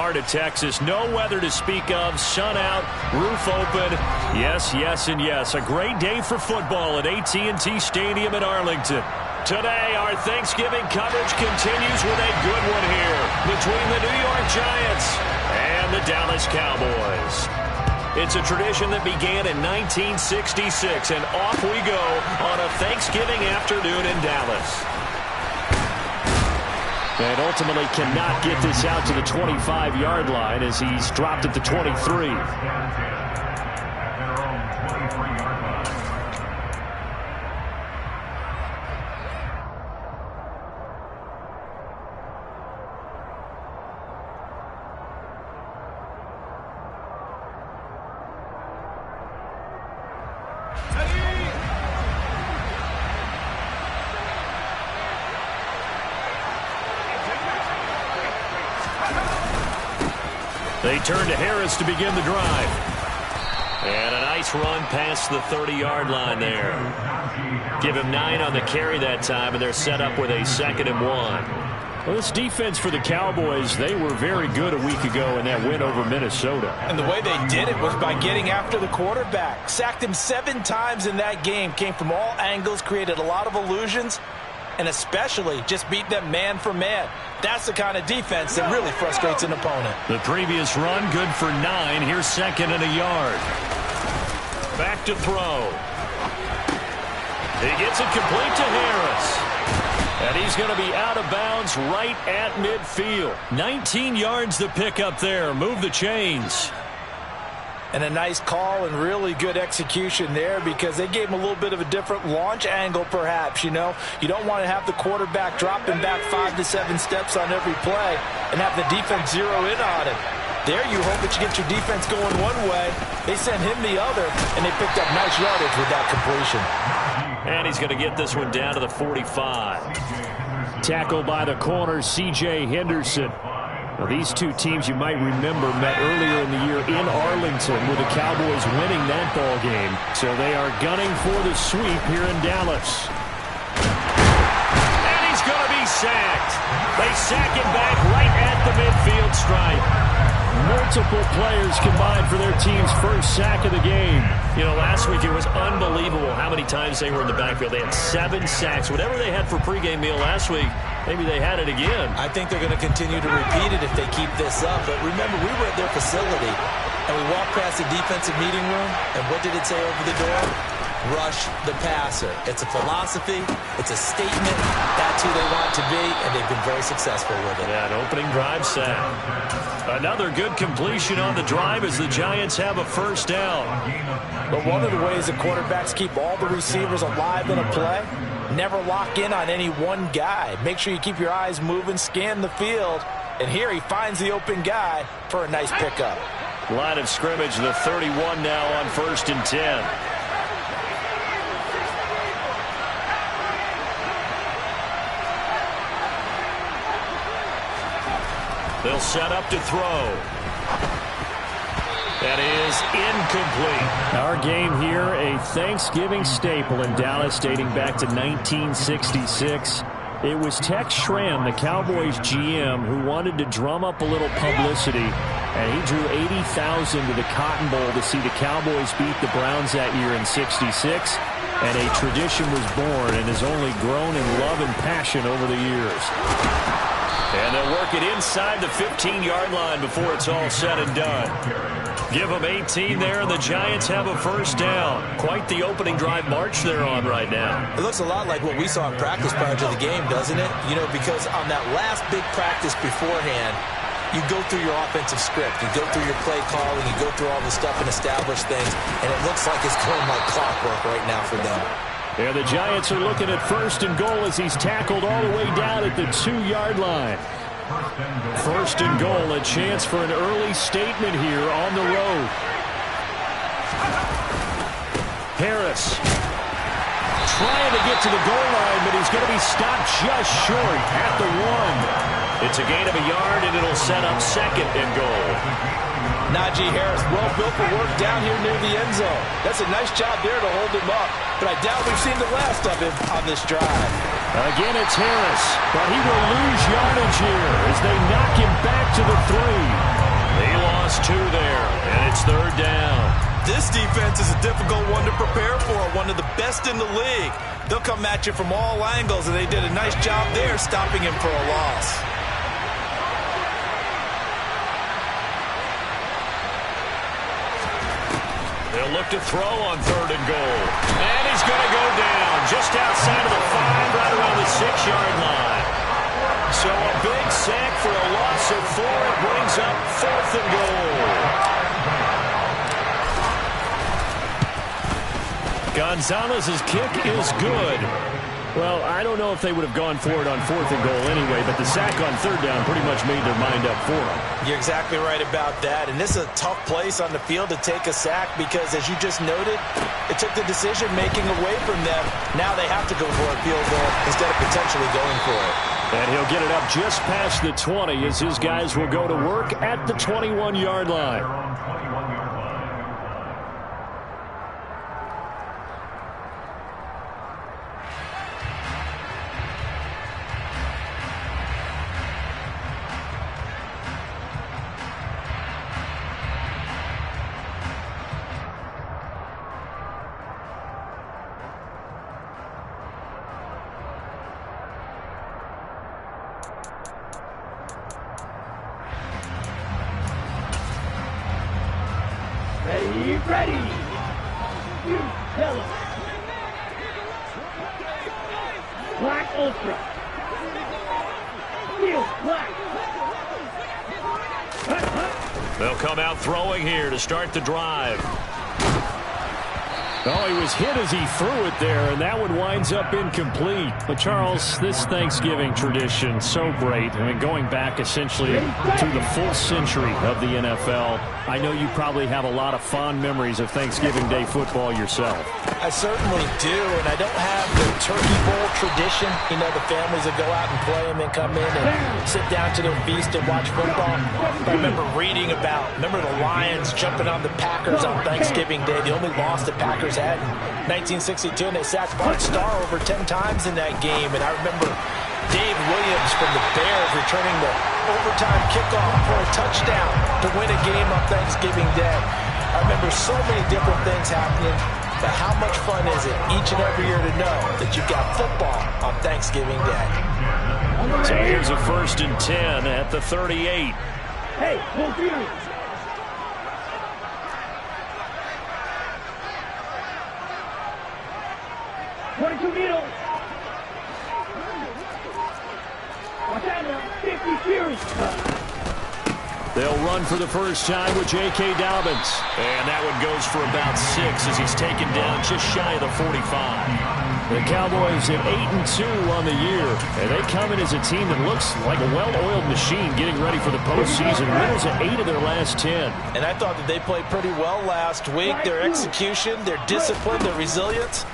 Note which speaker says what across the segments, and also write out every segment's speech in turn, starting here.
Speaker 1: heart of Texas. No weather to speak of. Sun out, roof open. Yes, yes, and yes. A great day for football at AT&T Stadium in Arlington. Today, our Thanksgiving coverage continues with a good one here between the New York Giants and the Dallas Cowboys. It's a tradition that began in 1966, and off we go on a Thanksgiving afternoon in Dallas. And ultimately cannot get this out to the 25-yard line as he's dropped at the 23. They turn to Harris to begin the drive. And a nice run past the 30-yard line there. Give him 9 on the carry that time, and they're set up with a 2nd and 1. Well, this defense for the Cowboys, they were very good a week ago in that win over Minnesota.
Speaker 2: And the way they did it was by getting after the quarterback. Sacked him 7 times in that game. Came from all angles, created a lot of illusions, and especially just beat them man for man. That's the kind of defense that really frustrates an opponent.
Speaker 1: The previous run, good for 9. Here's 2nd and a yard. Back to throw. He gets it complete to Harris. And he's going to be out of bounds right at midfield. 19 yards to pick up there. Move the chains.
Speaker 2: And a nice call and really good execution there because they gave him a little bit of a different launch angle perhaps, you know. You don't want to have the quarterback dropping back 5 to 7 steps on every play and have the defense zero in on it. There you hope that you get your defense going one way. They sent him the other, and they picked up nice yardage with that completion.
Speaker 1: And he's going to get this one down to the 45. Tackled by the corner, C.J. Henderson. Now, these two teams you might remember met earlier in the year in Arlington with the Cowboys winning that ball game. So they are gunning for the sweep here in Dallas. And he's going to be sacked. They sack him back right at the midfield stripe. Multiple players combined for their team's first sack of the game. You know, last week it was unbelievable how many times they were in the backfield. They had 7 sacks. Whatever they had for pregame meal last week, maybe they had it again.
Speaker 2: I think they're going to continue to repeat it if they keep this up. But remember, we were at their facility, and we walked past the defensive meeting room, and what did it say over the door? Rush the passer. It's a philosophy. It's a statement. That's who they want to be, and they've been very successful with it.
Speaker 1: Yeah, an opening drive sack. Another good completion on the drive as the Giants have a first down.
Speaker 2: But one of the ways the quarterbacks keep all the receivers alive in a play, never lock in on any one guy. Make sure you keep your eyes moving, scan the field, and here he finds the open guy for a nice pickup.
Speaker 1: Line of scrimmage, the 31 now on 1st and 10. They'll set up to throw. That is incomplete. Our game here, a Thanksgiving staple in Dallas dating back to 1966. It was Tex Schramm, the Cowboys GM, who wanted to drum up a little publicity, and he drew 80,000 to the Cotton Bowl to see the Cowboys beat the Browns that year in '66, and a tradition was born and has only grown in love and passion over the years. And they'll work it inside the 15-yard line before it's all said and done. Give them 18 there, and the Giants have a first down. Quite the opening drive march they're on right now.
Speaker 2: It looks a lot like what we saw in practice prior to the game, doesn't it? You know, because on that last big practice beforehand, you go through your offensive script. You go through your play calling. You go through all the stuff and establish things, and it looks like it's going like clockwork right now for them.
Speaker 1: Yeah, the Giants are looking at 1st and goal as he's tackled all the way down at the 2-yard line. 1st and goal, a chance for an early statement here on the road. Harris trying to get to the goal line, but he's going to be stopped just short at the 1. It's a gain of a yard, and it'll set up 2nd and goal.
Speaker 2: Najee Harris, well built for work down here near the end zone. That's a nice job there to hold him up, but I doubt we've seen the last of him on this drive.
Speaker 1: Again, it's Harris, but he will lose yardage here as they knock him back to the 3.
Speaker 2: This defense is a difficult one to prepare for, one of the best in the league. They'll come at you from all angles, and they did a nice job there stopping him for a loss.
Speaker 1: They'll look to throw on 3rd and goal. And he's going to go down just outside of the 5, right around the 6-yard line. So a big sack for a loss of 4. It brings up 4th and goal. Gonzalez's kick is good. Well, I don't know if they would have gone for it on 4th and goal anyway, but the sack on 3rd down pretty much made their mind up for them.
Speaker 2: You're exactly right about that, and this is a tough place on the field to take a sack because, as you just noted, it took the decision-making away from them. Now they have to go for a field goal instead of potentially going for it.
Speaker 1: And he'll get it up just past the 20 as his guys will go to work at the 21-yard line.
Speaker 3: Ready. You tell him. Black Ultra. Steel Black.
Speaker 1: They'll come out throwing here to start the drive. Oh, he was hit as he threw it there, and that one winds up incomplete. But, Charles, this Thanksgiving tradition, so great. I mean, going back essentially to the full century of the NFL, I know you probably have a lot of fond memories of Thanksgiving Day football yourself.
Speaker 2: I certainly do, and I don't have the Turkey Bowl tradition. You know, the families that go out and play and then come in and sit down to their feast and watch football. I remember reading about, the Lions jumping on the Packers on Thanksgiving Day. The only loss the Packers had in 1962, and they sacked Bart Starr over 10 times in that game. And I remember Dave Williams from the Bears returning the overtime kickoff for a touchdown to win a game on Thanksgiving Day. I remember so many different things happening, but how much fun is it each and every year to know that you've got football on Thanksgiving Day?
Speaker 1: So here's a 1st and 10 at the 38.
Speaker 3: Hey, full fury.
Speaker 1: They'll run for the first time with J.K. Dobbins. And that one goes for about 6 as he's taken down just shy of the 45. The Cowboys at 8-2 on the year. And they come in as a team that looks like a well-oiled machine getting ready for the postseason. Winners at 8 of their last 10.
Speaker 2: And I thought that they played pretty well last week. Their execution, their discipline, their resilience,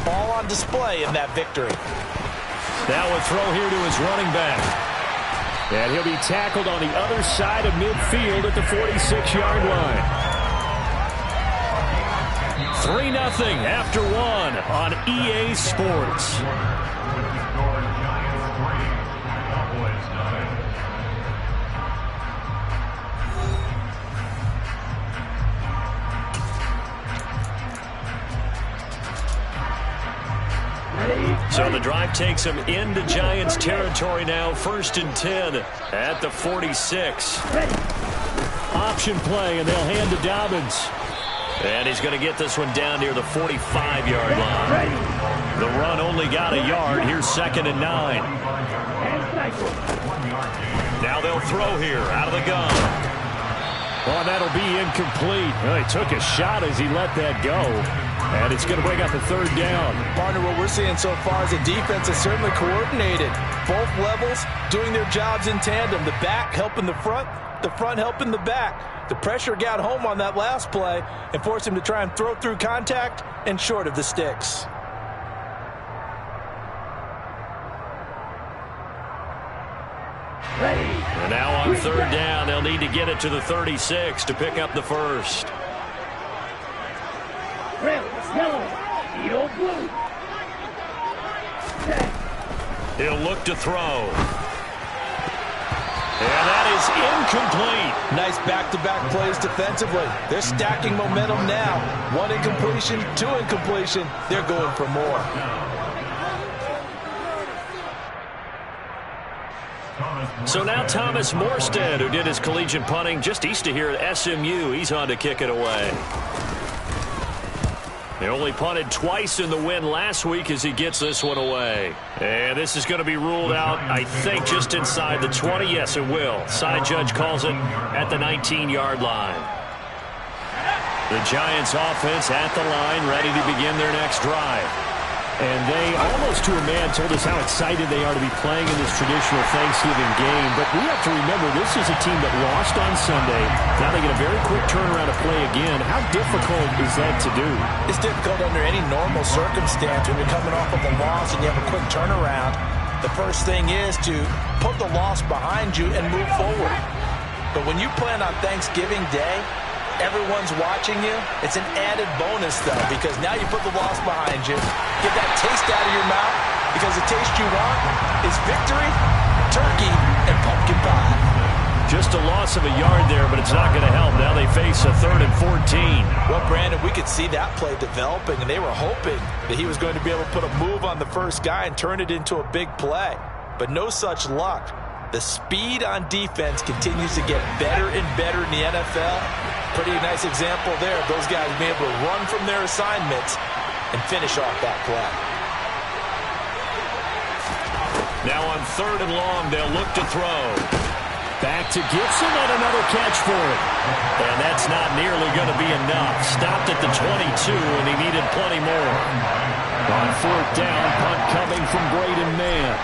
Speaker 2: all on display in that victory.
Speaker 1: Now a throw here to his running back. And he'll be tackled on the other side of midfield at the 46-yard line. 3-0 after 1 on EA Sports. So the drive takes him into Giants territory now. 1st and 10 at the 46. Option play, and they'll hand to Dobbins. And he's going to get this one down near the 45-yard line. The run only got a yard. Here's 2nd and 9. Now they'll throw here out of the gun. Oh, that'll be incomplete. Well, he took a shot as he let that go. And it's going to bring up a 3rd down.
Speaker 2: Partner, what we're seeing so far is the defense is certainly coordinated. Both levels doing their jobs in tandem. The back helping the front helping the back. The pressure got home on that last play and forced him to try and throw through contact and short of the sticks.
Speaker 1: And now on 3rd down, they'll need to get it to the 36 to pick up the first. He'll look to throw. And that is incomplete.
Speaker 2: Nice back-to-back plays defensively. They're stacking momentum now. 1 incompletion, 2 incompletion. They're going for more.
Speaker 1: So now Thomas Morstead, who did his collegiate punting just east of here at SMU, he's on to kick it away. They only punted twice in the win last week as he gets this one away. And this is going to be ruled out, I think, just inside the 20. Yes, it will. Side judge calls it at the 19-yard line. The Giants offense at the line, ready to begin their next drive. And they, almost to a man, told us how excited they are to be playing in this traditional Thanksgiving game. But we have to remember, this is a team that lost on Sunday. Now they get a very quick turnaround to play again. How difficult is that to do?
Speaker 2: It's difficult under any normal circumstance when you're coming off of a loss and you have a quick turnaround. The first thing is to put the loss behind you and move forward. But when you plan on Thanksgiving Day, everyone's watching you. It's an added bonus, though, because now you put the loss behind you. Get that taste out of your mouth, because the taste you want is victory, turkey, and pumpkin pie.
Speaker 1: Just a loss of a yard there, but it's not going to help. Now they face a 3rd and 14.
Speaker 2: Well, Brandon, we could see that play developing, and they were hoping that he was going to be able to put a move on the first guy and turn it into a big play. But no such luck. The speed on defense continues to get better and better in the NFL. Pretty nice example there of those guys being able to run from their assignments and finish off that play.
Speaker 1: Now on 3rd and long, they'll look to throw. Back to Gibson and another catch for it. And that's not nearly going to be enough. Stopped at the 22, and he needed plenty more. On 4th down, punt coming from Braden Mann.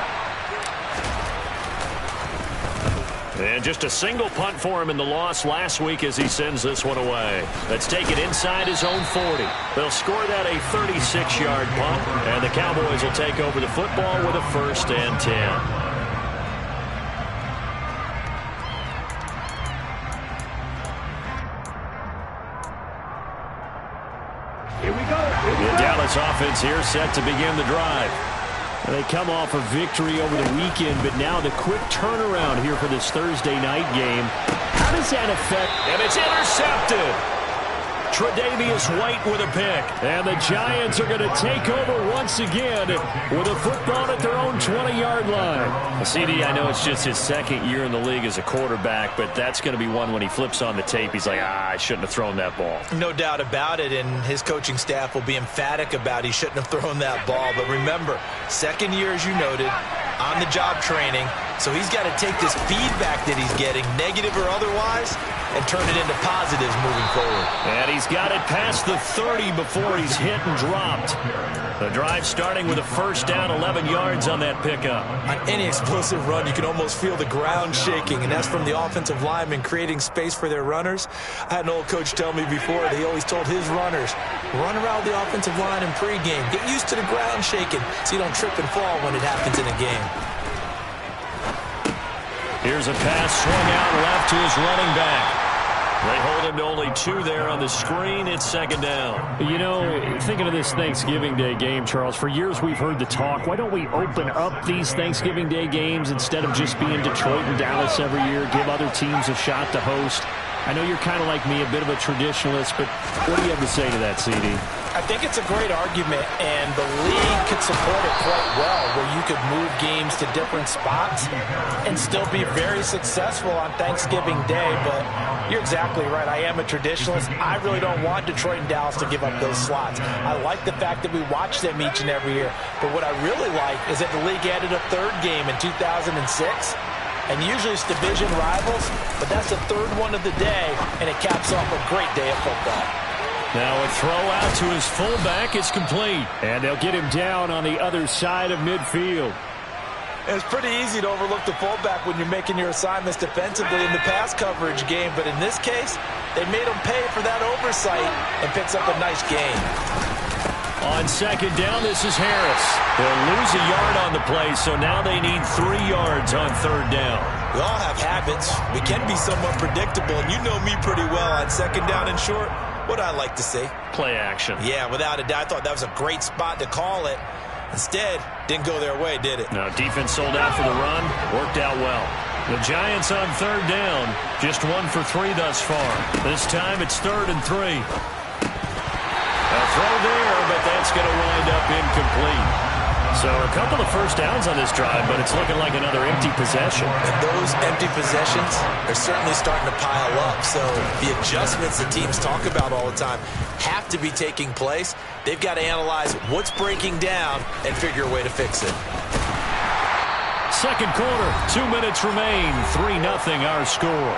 Speaker 1: And just a single punt for him in the loss last week as he sends this one away. Let's take it inside his own 40. They'll score that a 36-yard punt, and the Cowboys will take over the football with a 1st and 10.
Speaker 3: Here we go.
Speaker 1: The Dallas offense here set to begin the drive. They come off a victory over the weekend, but now the quick turnaround here for this Thursday night game. How does that affect? And it's intercepted. Tre'Davious White with a pick. And the Giants are going to take over once again with a football at their own 20-yard line. Well, CD, I know it's just his 2nd year in the league as a quarterback, but that's going to be one when he flips on the tape. He's like, I shouldn't have thrown that ball.
Speaker 2: No doubt about it, and his coaching staff will be emphatic about he shouldn't have thrown that ball. But remember, 2nd year, as you noted, on-the-job training. So he's got to take this feedback that he's getting, negative or otherwise, and turn it into positives moving forward.
Speaker 1: And he's got it past the 30 before he's hit and dropped. The drive starting with a 1st down, 11 yards on that pickup.
Speaker 2: On any explosive run, you can almost feel the ground shaking, and that's from the offensive linemen creating space for their runners. I had an old coach tell me before that he always told his runners, run around the offensive line in pregame. Get used to the ground shaking so you don't trip and fall when it happens in a game.
Speaker 1: Here's a pass swung out left to his running back. They hold him to only 2 there on the screen. It's 2nd down. You know, thinking of this Thanksgiving Day game, Charles, for years we've heard the talk. Why don't we open up these Thanksgiving Day games instead of just being Detroit and Dallas every year, give other teams a shot to host? I know you're kind of like me, a bit of a traditionalist, but what do you have to say to that, CD?
Speaker 2: I think it's a great argument, and the league could support it quite well, where you could move games to different spots and still be very successful on Thanksgiving Day. But you're exactly right. I am a traditionalist. I really don't want Detroit and Dallas to give up those slots. I like the fact that we watch them each and every year. But what I really like is that the league added a 3rd game in 2006. And usually it's division rivals, but that's the 3rd one of the day, and it caps off a great day of football.
Speaker 1: Now a throw out to his fullback is complete. And they'll get him down on the other side of midfield.
Speaker 2: It's pretty easy to overlook the fullback when you're making your assignments defensively in the pass coverage game, but in this case, they made him pay for that oversight and picks up a nice gain.
Speaker 1: On 2nd down, this is Harris. They'll lose a yard on the play, so now they need 3 yards on 3rd down.
Speaker 2: We all have habits. We can be somewhat predictable, and you know me pretty well on 2nd down and short. What I like to see?
Speaker 1: Play action.
Speaker 2: Yeah, without a doubt. I thought that was a great spot to call it. Instead, didn't go their way, did it?
Speaker 1: No, defense sold out for the run. Worked out well. The Giants on third down. Just 1 for 3 thus far. This time it's 3rd and 3. A throw there, but that's going to wind up incomplete. So a couple of first downs on this drive, but it's looking like another empty possession.
Speaker 2: And those empty possessions are certainly starting to pile up. So the adjustments that teams talk about all the time have to be taking place. They've got to analyze what's breaking down and figure a way to fix it.
Speaker 1: Second quarter, 2 minutes remain. 3-0 our score.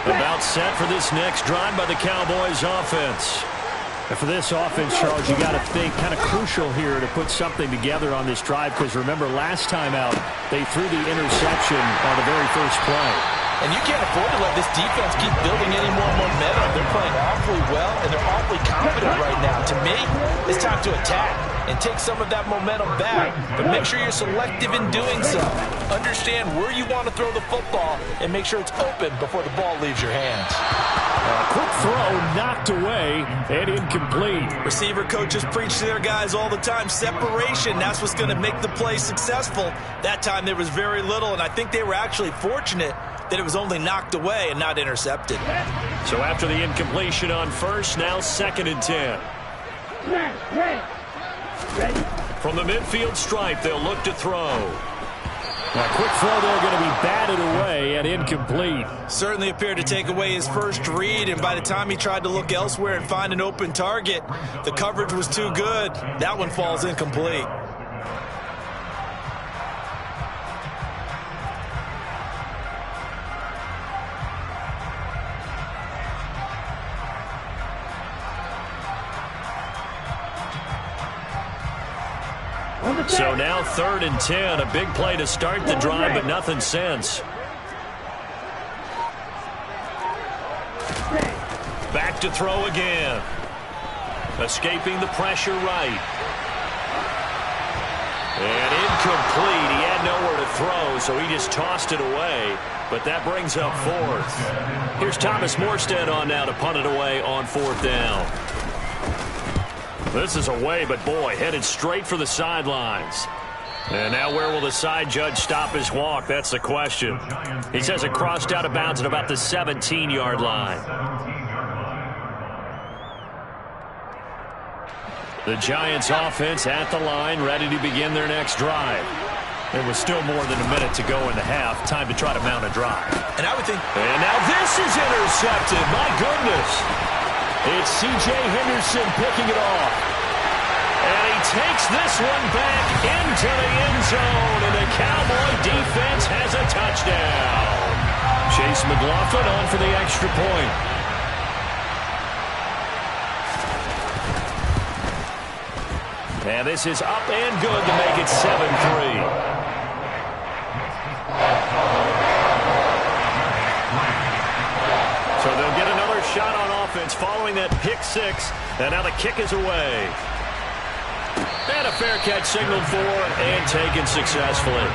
Speaker 1: About set for this next drive by the Cowboys offense. And for this offense, Charles, you got to think kind of crucial here to put something together on this drive, because remember last time out they threw the interception on the very first play.
Speaker 2: And you can't afford to let this defense keep building any more momentum. They're playing awfully well, and they're awfully confident right now. To me, it's time to attack and take some of that momentum back. But make sure you're selective in doing so. Understand where you want to throw the football and make sure it's open before the ball leaves your hands.
Speaker 1: A quick throw knocked away and incomplete.
Speaker 2: Receiver coaches preach to their guys all the time. Separation, that's what's going to make the play successful. That time there was very little, and I think they were actually fortunate that it was only knocked away and not intercepted.
Speaker 1: So after the incompletion on first, now 2nd and 10. From the midfield stripe, they'll look to throw. A quick throw there, going to be batted away and incomplete.
Speaker 2: Certainly appeared to take away his first read, and by the time he tried to look elsewhere and find an open target, the coverage was too good. That one falls incomplete.
Speaker 1: So now 3rd and 10. A big play to start the drive, but nothing since. Back to throw again. Escaping the pressure right. And incomplete. He had nowhere to throw, so he just tossed it away. But that brings up 4th. Here's Thomas Morstead on now to punt it away on 4th down. This is away, but boy, headed straight for the sidelines. And now where will the side judge stop his walk? That's the question. He says it crossed out of bounds at about the 17-yard line. The Giants offense at the line, ready to begin their next drive. There was still more than a minute to go in the half. Time to try to mount a drive.
Speaker 2: And I would think...
Speaker 1: And now this is intercepted. My goodness. It's C.J. Henderson picking it off. And he takes this one back into the end zone. And the Cowboy defense has a touchdown. Chase McLaughlin on for the extra point. And this is up and good to make it 7-3. So they'll get another shot on offense following that pick six. And now the kick is away. And a fair catch signaled for and taken successfully.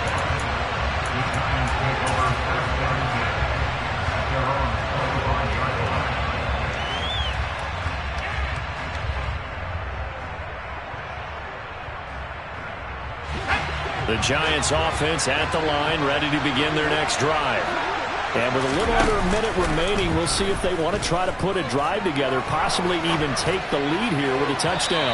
Speaker 1: The Giants offense at the line, ready to begin their next drive. And with a little under a minute remaining, we'll see if they want to try to put a drive together, possibly even take the lead here with a touchdown.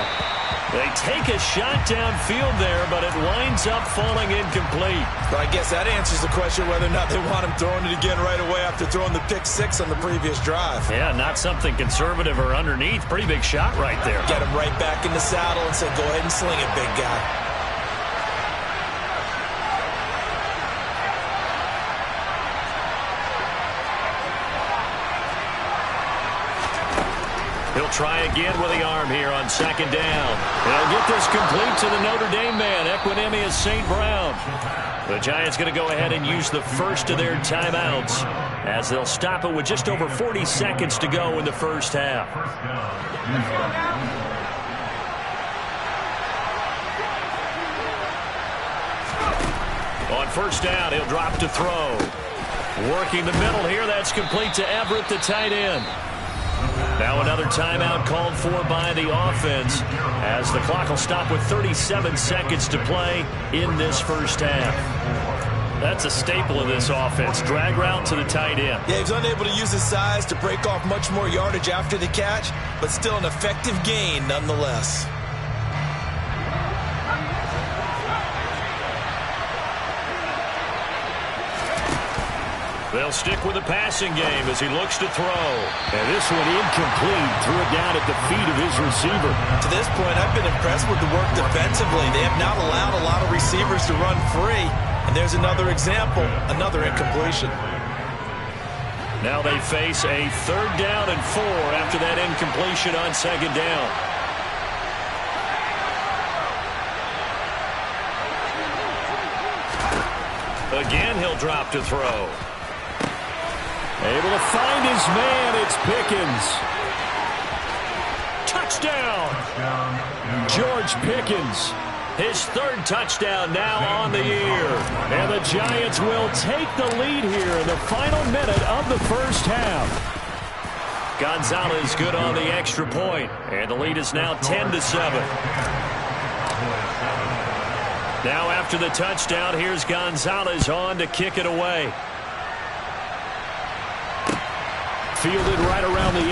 Speaker 1: They take a shot downfield there, but it winds up falling incomplete.
Speaker 2: But I guess that answers the question whether or not they want him throwing it again right away after throwing the pick six on the previous drive.
Speaker 1: Yeah, not something conservative or underneath. Pretty big shot right there.
Speaker 2: Get him right back in the saddle and say, go ahead and sling it, big guy.
Speaker 1: He'll try again with the arm here on second down. They'll get this complete to the Notre Dame man, Equinemius St. Brown. The Giants going to go ahead and use the first of their timeouts as they'll stop it with just over 40 seconds to go in the first half. On first down, he'll drop to throw. Working the middle here. That's complete to Everett, the tight end. Now another timeout called for by the offense as the clock will stop with 37 seconds to play in this first half. That's a staple of this offense. Drag route to the tight end.
Speaker 2: Yeah, he's unable to use his size to break off much more yardage after the catch, but still an effective gain nonetheless.
Speaker 1: They'll stick with the passing game as he looks to throw. And this one incomplete. Threw it down at the feet of his receiver.
Speaker 2: To this point, I've been impressed with the work defensively. They have not allowed a lot of receivers to run free. And there's another example, another incompletion.
Speaker 1: Now they face a 3rd down and 4 after that incompletion on 2nd down. Again, he'll drop to throw. Able to find his man. It's Pickens. Touchdown. George Pickens. His 3rd touchdown now on the year. And the Giants will take the lead here in the final minute of the first half. Gonzalez good on the extra point. And the lead is now 10-7. Now after the touchdown, here's Gonzalez on to kick it away. Fielded right around the 8.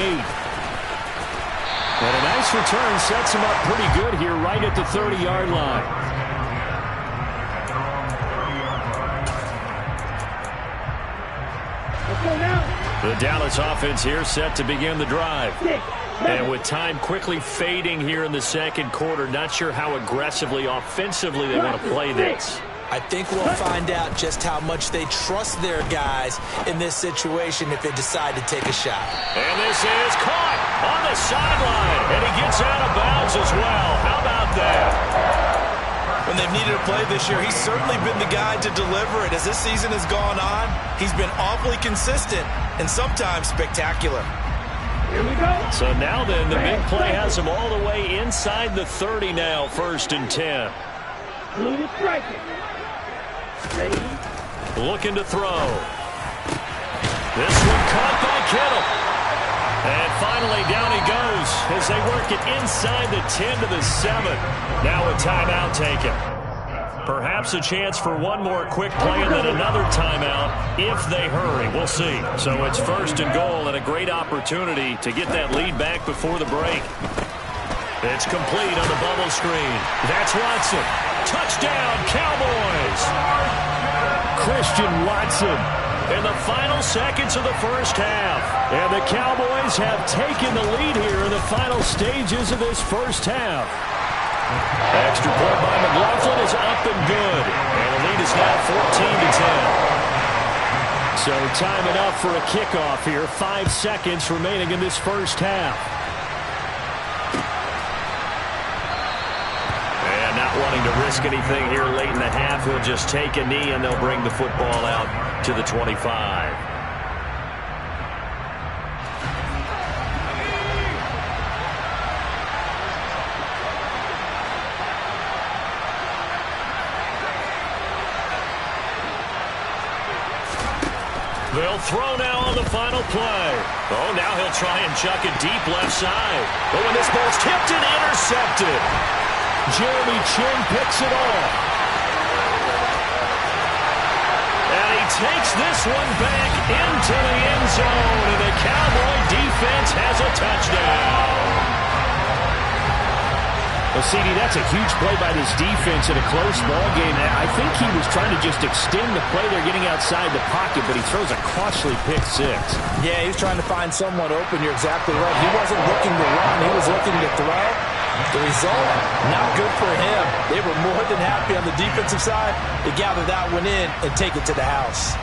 Speaker 1: And a nice return sets him up pretty good here right at the 30-yard line. The Dallas offense here set to begin the drive. And with time quickly fading here in the 2nd quarter, not sure how aggressively, offensively they want to play this.
Speaker 2: I think we'll find out just how much they trust their guys in this situation if they decide to take a shot.
Speaker 1: And this is caught on the sideline. And he gets out of bounds as well. How about that?
Speaker 2: When they've needed a play this year, he's certainly been the guy to deliver it. As this season has gone on, he's been awfully consistent and sometimes spectacular.
Speaker 3: Here we go.
Speaker 1: So now then, the big play has him all the way inside the 30 now, 1st and 10.
Speaker 3: Blue striking.
Speaker 1: Looking to throw. This one caught by Kittle. And finally down he goes as they work it inside the 10 to the 7. Now a timeout taken. Perhaps a chance for one more quick play and then another timeout if they hurry. We'll see. So it's 1st and goal and a great opportunity to get that lead back before the break. It's complete on the bubble screen. That's Watson. Touchdown, Cowboys! Christian Watson in the final seconds of the first half. And the Cowboys have taken the lead here in the final stages of this first half. Extra point by McLaughlin is up and good. And the lead is now 14-10. So time enough for a kickoff here. 5 seconds remaining in this first half. Wanting to risk anything here late in the half, he'll just take a knee and they'll bring the football out to the 25. They'll throw now on the final play. Oh, now he'll try and chuck it deep left side. But when this ball's tipped and intercepted, Jeremy Chin picks it off. And he takes this one back into the end zone, and the Cowboy defense has a touchdown.
Speaker 4: Well, CD, that's a huge play by this defense in a close ball game. I think he was trying to just extend the play. They're getting outside the pocket, but he throws a costly pick 6.
Speaker 2: Yeah, he's trying to find someone open. You're exactly right. He wasn't looking to run. He was looking to throw. The result, not good for him. They were more than happy on the defensive side to gather that one in and take it to the house.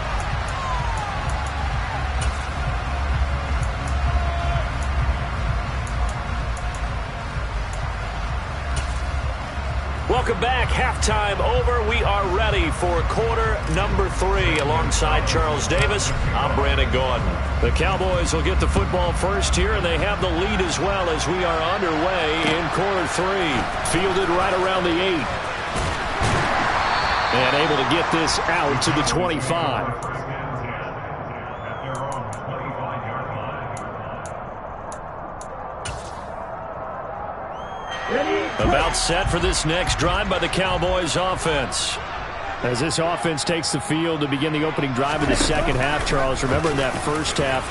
Speaker 1: Welcome back. Halftime over. We are ready for quarter number 3. Alongside Charles Davis, I'm Brandon Gordon. The Cowboys will get the football first here, and they have the lead as well as we are underway in quarter 3. Fielded right around the 8. And able to get this out to the 25. About set for this next drive by the Cowboys offense. As this offense takes the field to begin the opening drive of the second half, Charles, remember in that first half,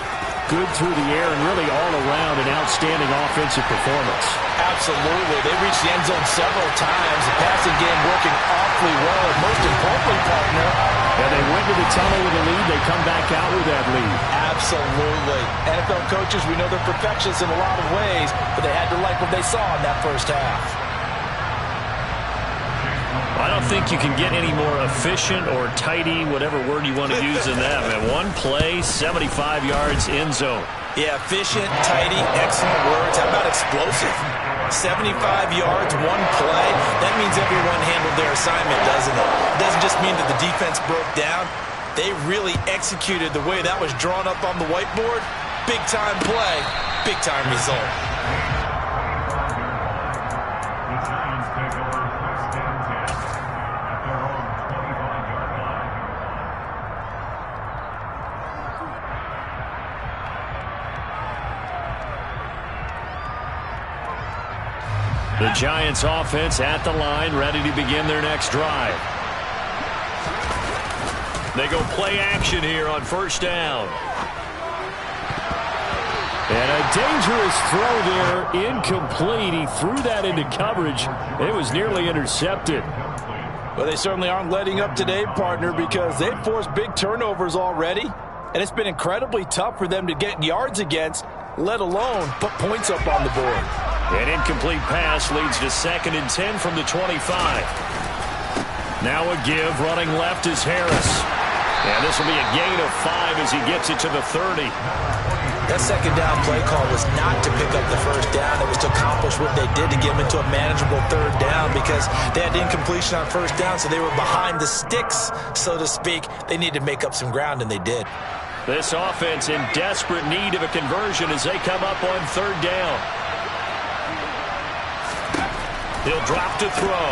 Speaker 1: good through the air and really all around an outstanding offensive performance.
Speaker 2: Absolutely. They reached the end zone several times. The passing game working awfully well. And most importantly, partner,
Speaker 1: and they went to the tunnel with a lead. They come back out with that lead.
Speaker 2: Absolutely. NFL coaches, we know they're perfectionists in a lot of ways, but they had to like what they saw in that first half.
Speaker 1: I don't think you can get any more efficient or tidy, whatever word you want to use in that, man. One play, 75 yards, end zone.
Speaker 2: Yeah, efficient, tidy, excellent words. How about explosive? 75 yards, one play. That means everyone handled their assignment, doesn't it? It doesn't just mean that the defense broke down. They really executed the way that was drawn up on the whiteboard. Big-time play, big-time result.
Speaker 1: The Giants offense at the line, ready to begin their next drive. They go play action here on first down. And a dangerous throw there, incomplete. He threw that into coverage. It was nearly intercepted.
Speaker 2: Well, they certainly aren't letting up today, partner, because they've forced big turnovers already. And it's been incredibly tough for them to get yards against, let alone put points up on the board.
Speaker 1: An incomplete pass leads to 2nd and 10 from the 25. Now a give, running left is Harris. And this will be a gain of 5 as he gets it to the 30.
Speaker 2: That second down play call was not to pick up the first down. It was to accomplish what they did to get them into a manageable third down because they had incompletion on first down, so they were behind the sticks, so to speak. They needed to make up some ground, and they did.
Speaker 1: This offense in desperate need of a conversion as they come up on third down. He'll drop to throw.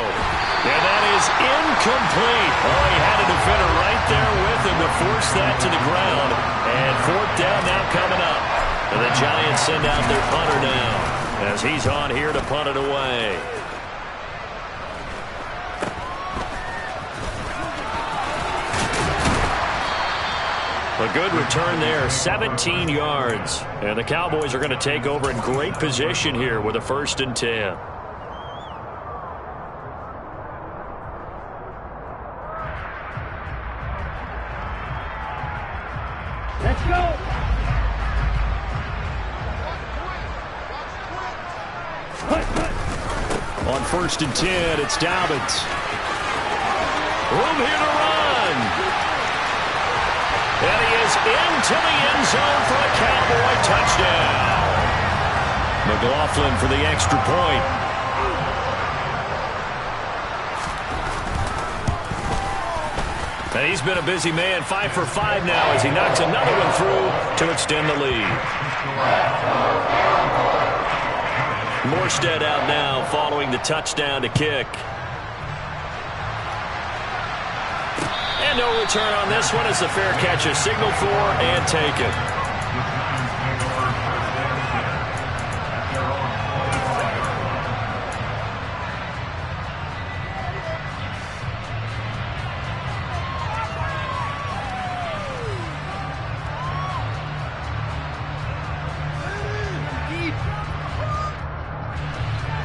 Speaker 1: And that is incomplete. Oh, he had a defender right there with him to force that to the ground. And fourth down now coming up. And the Giants send out their punter now as he's on here to punt it away. A good return there, 17 yards. And the Cowboys are going to take over in great position here with a 1st and 10.
Speaker 3: Let's go.
Speaker 1: On 1st and 10, it's Dobbins. Room here to run. And he is into the end zone for a Cowboy touchdown. McLaughlin for the extra point. And he's been a busy man, 5 for 5 now as he knocks another one through to extend the lead. Morstead out now following the touchdown to kick. And no return on this one as the fair catch is signaled for and taken.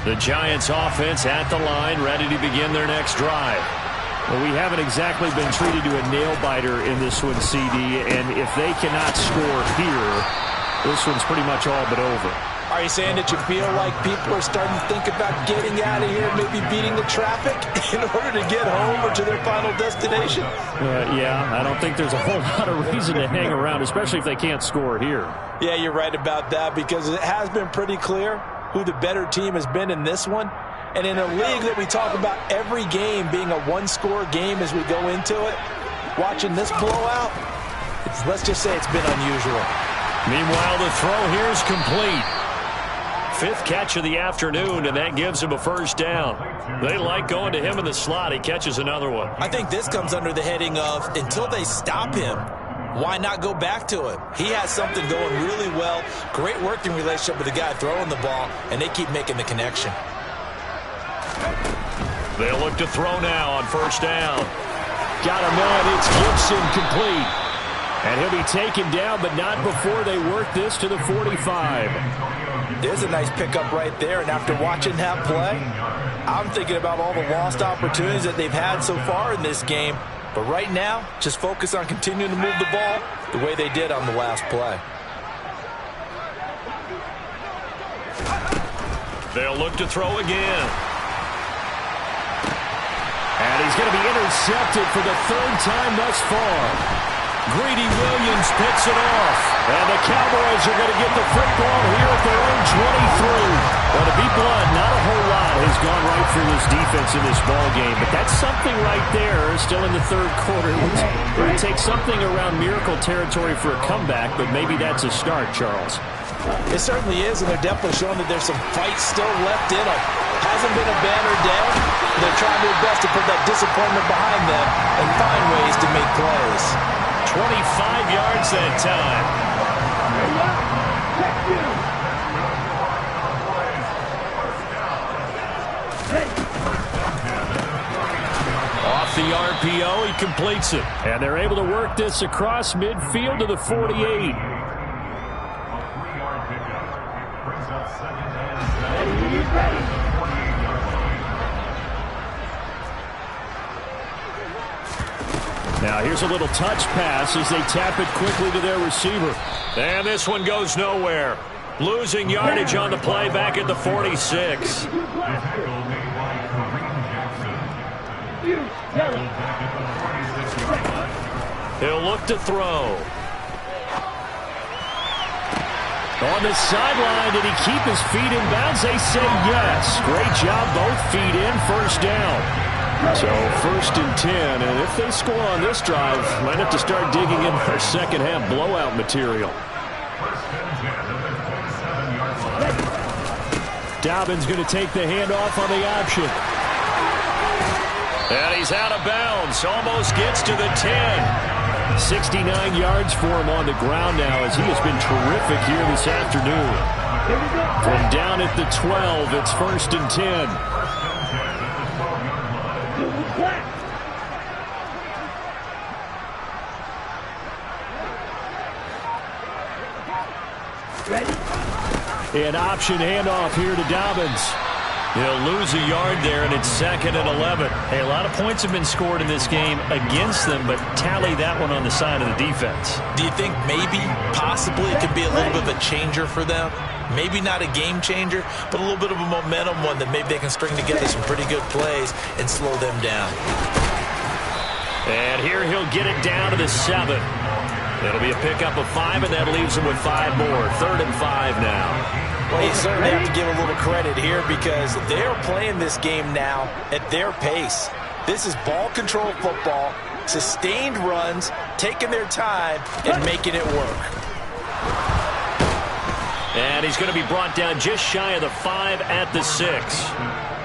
Speaker 1: The Giants offense at the line, ready to begin their next drive. Well, we haven't exactly been treated to a nail-biter in this one, CD, and if they cannot score here, this one's pretty much all but over.
Speaker 2: Are you saying that you feel like people are starting to think about getting out of here, maybe beating the traffic in order to get home or to their final destination?
Speaker 1: Yeah, I don't think there's a whole lot of reason to hang around, especially if they can't score here.
Speaker 2: Yeah, you're right about that because it has been pretty clear who the better team has been in this one. And in a league that we talk about every game being a one-score game as we go into it, watching this blowout, let's just say it's been unusual.
Speaker 1: Meanwhile, the throw here is complete. 5th catch of the afternoon, and that gives him a 1st down. They like going to him in the slot. He catches another one.
Speaker 2: I think this comes under the heading of until they stop him, why not go back to it? He has something going really well. Great working relationship with the guy throwing the ball, and they keep making the connection.
Speaker 4: They'll look to throw now on first down.
Speaker 1: Got a man. It's Gibson, complete. And he'll be taken down, but not before they work this to the 45.
Speaker 2: There's a nice pickup right there, and after watching that play, I'm thinking about all the lost opportunities that they've had so far in this game. But right now, just focus on continuing to move the ball the way they did on the last play.
Speaker 4: They'll look to throw again.
Speaker 1: And he's going to be intercepted for the third time thus far. Greedy Williams picks it off. And the Cowboys are going to get the football here at their own 23. Well, to be blunt, not a whole lot has gone right for this defense in this ball game, but that's something right there still in the third quarter. It would take something around miracle territory for a comeback, but maybe that's a start, Charles.
Speaker 2: It certainly is, and they're definitely showing that there's some fight still left in them. Hasn't been a banner day. They're trying their best to put that disappointment behind them and find ways to make plays.
Speaker 4: 25 yards that time.
Speaker 1: Off the RPO, he completes it. And they're able to work this across midfield to the 48. Now here's a little touch pass as they tap it quickly to their receiver.
Speaker 4: And this one goes nowhere. Losing yardage on the play back at the 46. He'll look to throw.
Speaker 1: On the sideline, did he keep his feet in bounds? They say yes. Great job, both feet in, first down. So first and 10, and if they score on this drive, might have to start digging in their second half blowout material. Dobbins going to take the handoff on the option.
Speaker 4: And he's out of bounds, almost gets to the 10.
Speaker 1: 69 yards for him on the ground now as he has been terrific here this afternoon. From down at the 12, it's first and 10. An option handoff here to Dobbins.
Speaker 4: He'll lose a yard there, and it's second and 11.
Speaker 5: Hey, a lot of points have been scored in this game against them, but tally that one on the side of the defense.
Speaker 2: Do you think maybe, possibly, it could be a little bit of a changer for them? Maybe not a game changer, but a little bit of a momentum one that maybe they can string together some pretty good plays and slow them down.
Speaker 4: And here he'll get it down to the 7. It'll be a pickup of 5, and that leaves him with 5 more. 3rd and 5 now.
Speaker 2: Well, you certainly have to give a little credit here because they're playing this game now at their pace. This is ball control football, sustained runs, taking their time, and making it work.
Speaker 4: And he's going to be brought down just shy of the 5 at the 6.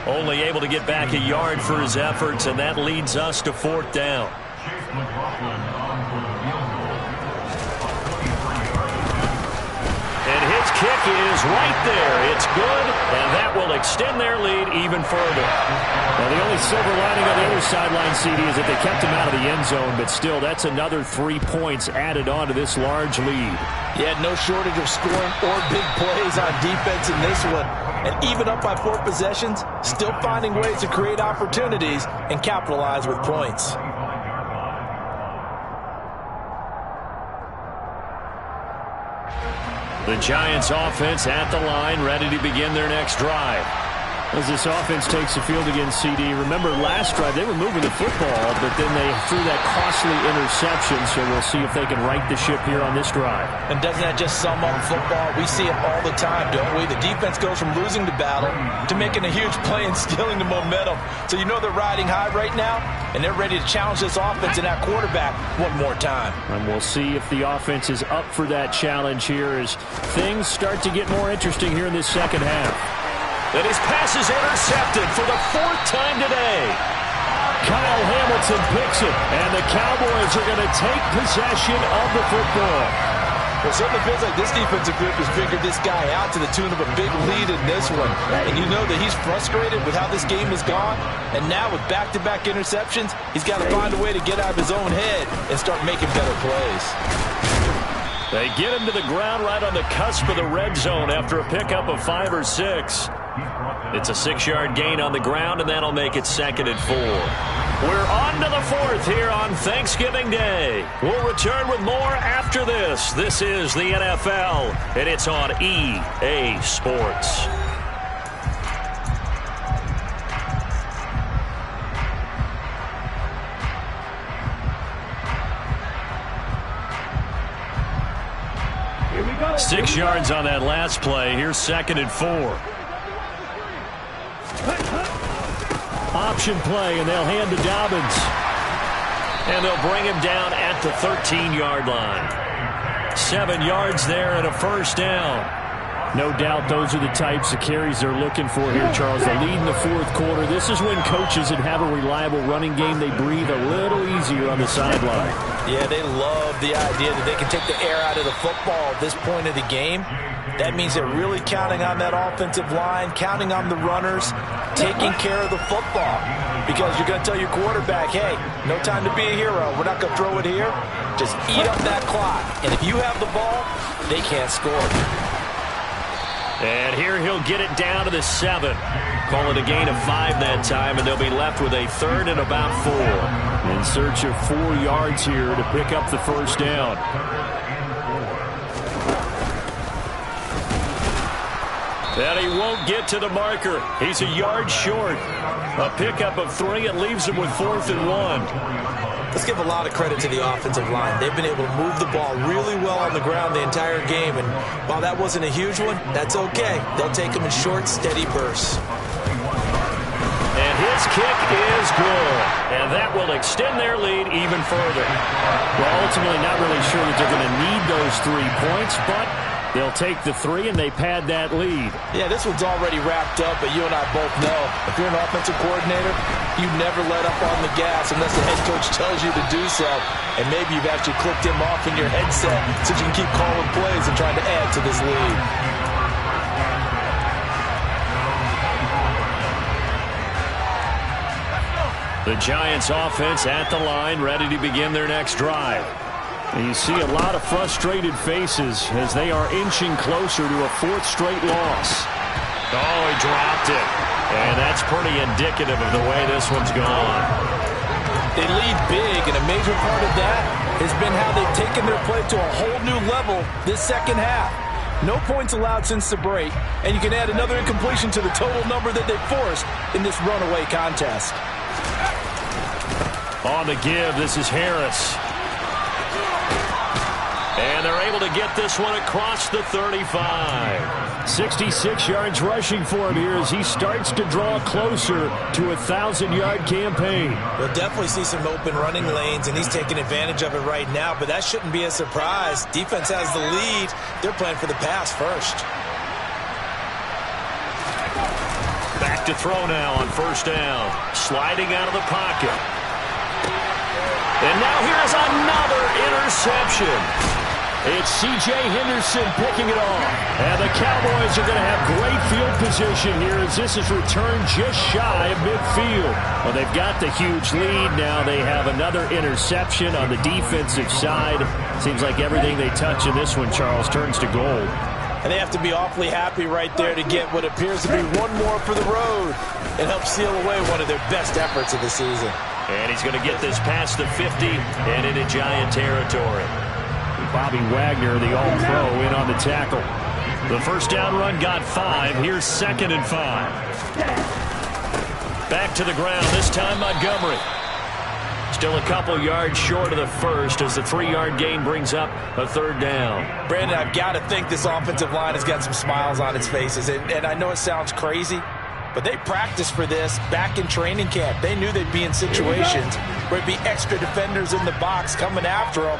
Speaker 4: Only able to get back a yard for his efforts, and that leads us to 4th down. And his kick is right there. It's good, and that will extend their lead even further.
Speaker 1: Well, the only silver lining on the other sideline, CD, is that they kept him out of the end zone, but still, that's another 3 points added on to this large lead.
Speaker 2: Yeah, no shortage of scoring or big plays on defense in this one. And even up by 4 possessions, still finding ways to create opportunities and capitalize with points.
Speaker 4: The Giants offense at the line, ready to begin their next drive.
Speaker 1: As this offense takes the field against CD, remember last drive they were moving the football, but then they threw that costly interception, so we'll see if they can right the ship here on this drive.
Speaker 2: And doesn't that just sum up football? We see it all the time, don't we? The defense goes from losing the battle to making a huge play and stealing the momentum. So you know they're riding high right now, and they're ready to challenge this offense and that quarterback one more time.
Speaker 1: And we'll see if the offense is up for that challenge here as things start to get more interesting here in this second half.
Speaker 4: And his pass is intercepted for the 4th time today.
Speaker 1: Kyle Hamilton picks it, and the Cowboys are going to take possession of the football.
Speaker 2: Well, it certainly feels like this defensive group has figured this guy out to the tune of a big lead in this one. And you know that he's frustrated with how this game has gone. And now with back-to-back interceptions, he's got to find a way to get out of his own head and start making better plays.
Speaker 4: They get him to the ground right on the cusp of the red zone after a pickup of 5 or 6. It's a 6-yard gain on the ground, and that'll make it 2nd and 4. We're on to the 4th here on Thanksgiving Day. We'll return with more after this. This is the NFL, and it's on EA Sports.
Speaker 3: Here we go.
Speaker 4: 6 yards on that last play. Here's 2nd and 4.
Speaker 1: Option play, and they'll hand to Dobbins.
Speaker 4: And they'll bring him down at the 13-yard line. 7 yards there and a first down.
Speaker 1: No doubt those are the types of carries they're looking for here, Charles. The lead in the 4th quarter. This is when coaches that have a reliable running game, they breathe a little easier on the sideline.
Speaker 2: Yeah, they love the idea that they can take the air out of the football at this point of the game. That means they're really counting on that offensive line, counting on the runners, taking care of the football. Because you're going to tell your quarterback, hey, no time to be a hero. We're not going to throw it here. Just eat up that clock. And if you have the ball, they can't score.
Speaker 4: And here he'll get it down to the 7. Call it a gain of 5 that time, and they'll be left with a 3rd and about 4.
Speaker 1: In search of 4 yards here to pick up the first down.
Speaker 4: And he won't get to the marker. He's a yard short. A pickup of 3. It leaves him with 4th and 1.
Speaker 2: Let's give a lot of credit to the offensive line. They've been able to move the ball really well on the ground the entire game. And while that wasn't a huge one, that's okay. They'll take them in short, steady bursts.
Speaker 4: And his kick is good. And that will extend their lead even further.
Speaker 1: Well, ultimately not really sure that they're going to need those 3 points, but they'll take the 3 and they pad that lead.
Speaker 2: Yeah, this one's already wrapped up, but you and I both know if you're an offensive coordinator, you never let up on the gas unless the head coach tells you to do so. And maybe you've actually clicked him off in your headset so you can keep calling plays and trying to add to this lead.
Speaker 4: The Giants offense at the line, ready to begin their next drive.
Speaker 1: And you see a lot of frustrated faces as they are inching closer to a 4th straight loss.
Speaker 4: Oh, he dropped it. And that's pretty indicative of the way this one's gone.
Speaker 2: They lead big, and a major part of that has been how they've taken their play to a whole new level this second half. No points allowed since the break, and you can add another incompletion to the total number that they forced in this runaway contest.
Speaker 4: On the give, this is Harris. And they're able to get this one across the 35.
Speaker 1: 66 yards rushing for him here as he starts to draw closer to a 1,000-yard campaign.
Speaker 2: We'll definitely see some open running lanes, and he's taking advantage of it right now, but that shouldn't be a surprise. Defense has the lead. They're playing for the pass first.
Speaker 4: Back to throw now on first down. Sliding out of the pocket. And now here's another interception.
Speaker 1: It's C.J. Henderson picking it off. And the Cowboys are going to have great field position here as this is returned just shy of midfield. Well, they've got the huge lead now. They have another interception on the defensive side. Seems like everything they touch in this one, Charles, turns to gold.
Speaker 2: And they have to be awfully happy right there to get what appears to be one more for the road and help seal away one of their best efforts of the season.
Speaker 4: And he's going to get this past the 50 and into Giant territory.
Speaker 1: Bobby Wagner, the All-Pro, in on the tackle.
Speaker 4: The first down run got 5. Here's 2nd and 5. Back to the ground, this time Montgomery. Still a couple yards short of the first as the 3-yard gain brings up a 3rd down.
Speaker 2: Brandon, I've got to think this offensive line has got some smiles on its faces. And I know it sounds crazy, but they practiced for this back in training camp. They knew they'd be in situations where it'd be extra defenders in the box coming after them,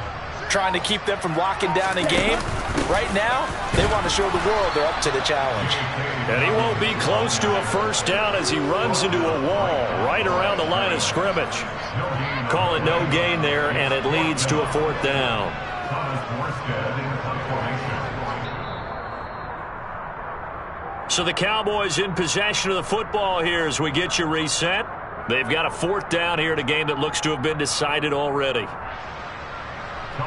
Speaker 2: trying to keep them from locking down a game. Right now, they want to show the world they're up to the challenge.
Speaker 4: And he won't be close to a first down as he runs into a wall right around the line of scrimmage. Call it no gain there, and it leads to a 4th down. So the Cowboys in possession of the football here as we get you reset. They've got a 4th down here in a game that looks to have been decided already.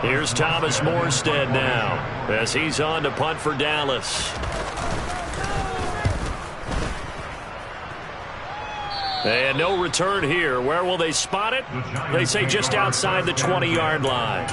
Speaker 4: Here's Thomas Morstead now as he's on to punt for Dallas. And no return here. Where will they spot it? They say just outside the 20-yard line.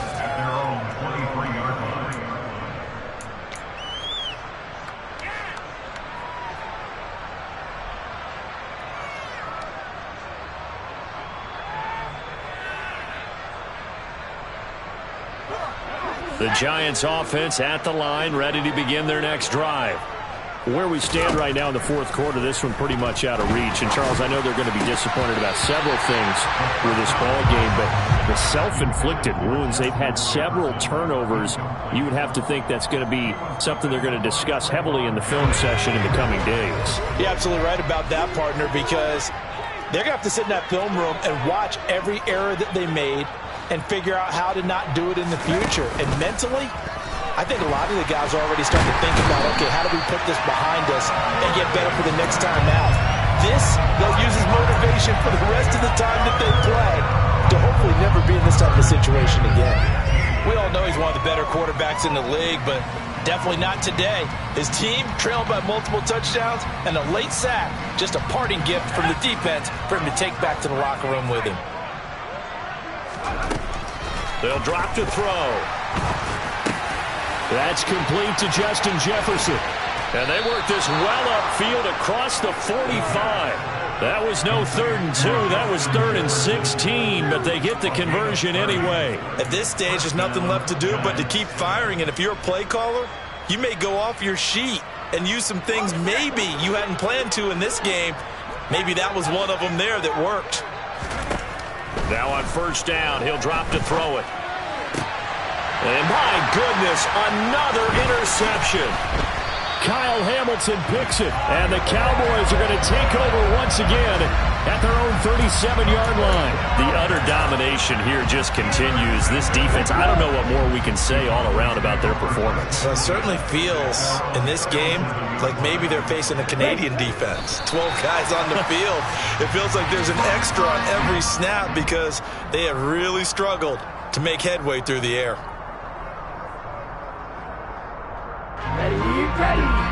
Speaker 4: The Giants offense at the line, ready to begin their next drive.
Speaker 1: Where we stand right now in the 4th quarter, this one pretty much out of reach. And, Charles, I know they're going to be disappointed about several things with this ball game, but the self-inflicted wounds, they've had several turnovers. You would have to think that's going to be something they're going to discuss heavily in the film session in the coming days.
Speaker 2: You're absolutely right about that, partner, because they're going to have to sit in that film room and watch every error that they made and figure out how to not do it in the future. And mentally, I think a lot of the guys are already starting to think about, okay, how do we put this behind us and get better for the next time out? This, they'll use as motivation for the rest of the time that they play to hopefully never be in this type of situation again. We all know he's one of the better quarterbacks in the league, but definitely not today. His team trailed by multiple touchdowns and a late sack, just a parting gift from the defense for him to take back to the locker room with him.
Speaker 4: They'll drop to throw.
Speaker 1: That's complete to Justin Jefferson.
Speaker 4: And they work this well upfield across the 45. That was no 3rd and 2. That was 3rd and 16, but they get the conversion anyway.
Speaker 2: At this stage, there's nothing left to do but to keep firing. And if you're a play caller, you may go off your sheet and use some things maybe you hadn't planned to in this game. Maybe that was one of them there that worked.
Speaker 4: Now on 1st down, he'll drop to throw it. And my goodness, another interception.
Speaker 1: Kyle Hamilton picks it, and the Cowboys are going to take over once again at their own 37-yard line.
Speaker 4: The utter domination here just continues. This defense, I don't know what more we can say all around about their performance.
Speaker 2: Well, it certainly feels in this game like maybe they're facing a Canadian defense. 12 guys on the field. It feels like there's an extra on every snap because they have really struggled to make headway through the air.
Speaker 3: Ready.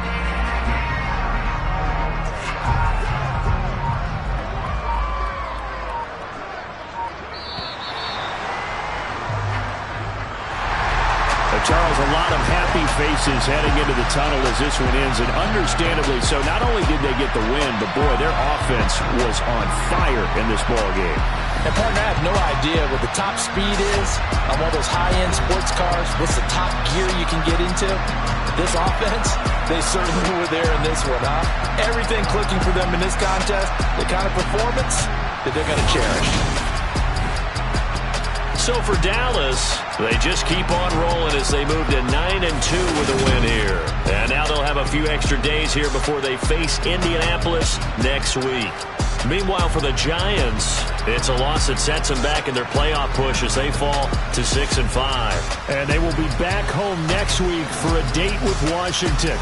Speaker 1: Charles, a lot of happy faces heading into the tunnel as this one ends, and understandably so. Not only did they get the win, but, boy, their offense was on fire in this ball game.
Speaker 2: And, partner, I have no idea what the top speed is on one of those high-end sports cars. What's the top gear you can get into? This offense, they certainly were there in this one, huh? Everything clicking for them in this contest, the kind of performance that they're going to cherish.
Speaker 4: So for Dallas, they just keep on rolling as they move to 9-2 with a win here. And now they'll have a few extra days here before they face Indianapolis next week. Meanwhile, for the Giants, it's a loss that sets them back in their playoff push as they fall to 6-5.
Speaker 1: And they will be back home next week for a date with Washington.